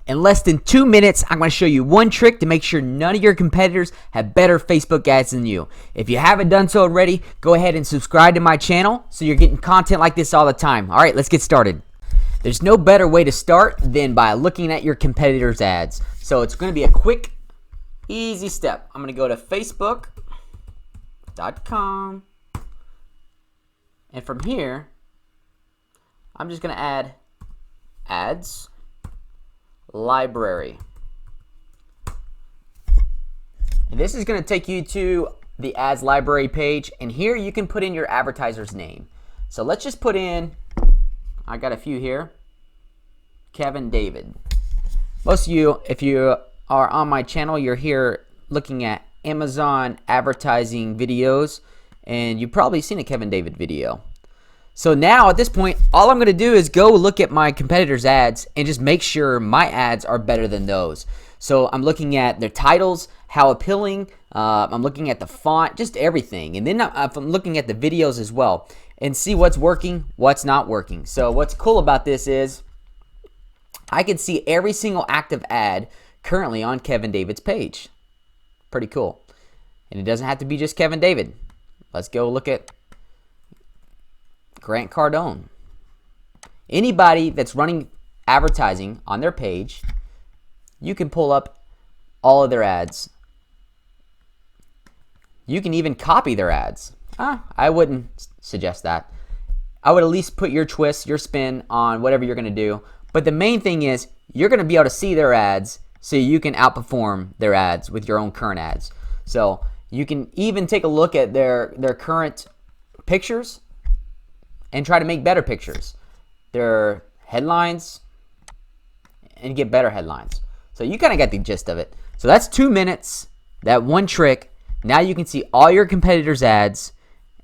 In less than 2 minutes, I'm going to show you one trick to make sure none of your competitors have better Facebook ads than you. If you haven't done so already, go ahead and subscribe to my channel so you're getting content like this all the time. All right, let's get started. There's no better way to start than by looking at your competitors' ads. So it's going to be a quick, easy step. I'm going to go to facebook.com, and from here, I'm just going to add ads library. And this is going to take you to the ads library page, and here you can put in your advertiser's name. So let's just put in, I got a few here, Kevin David. Most of you, if you are on my channel, you're here looking at Amazon advertising videos, and you've probably seen a Kevin David video. So now at this point, all I'm going to do is go look at my competitors' ads and just make sure my ads are better than those. So I'm looking at their titles, how appealing, I'm looking at the font, just everything. And then I'm looking at the videos as well and see what's working, what's not working. So what's cool about this is I can see every single active ad currently on Kevin David's page. Pretty cool. And it doesn't have to be just Kevin David. Let's go look at Grant Cardone. Anybody that's running advertising on their page, you can pull up all of their ads. You can even copy their ads. I wouldn't suggest that. I would at least put your twist, your spin on whatever you're going to do. But the main thing is you're going to be able to see their ads so you can outperform their ads with your own current ads. So you can even take a look at their current pictures and try to make better pictures, their headlines, and get better headlines. So you kind of got the gist of it. So that's 2 minutes, that one trick. Now you can see all your competitors' ads,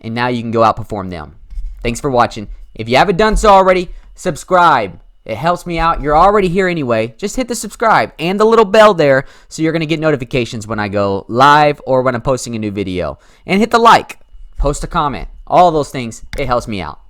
and now you can go outperform them. Thanks for watching. If you haven't done so already, subscribe. It helps me out. You're already here anyway. Just hit the subscribe and the little bell there so you're going to get notifications when I go live or when I'm posting a new video. And hit the like, post a comment, all those things. It helps me out.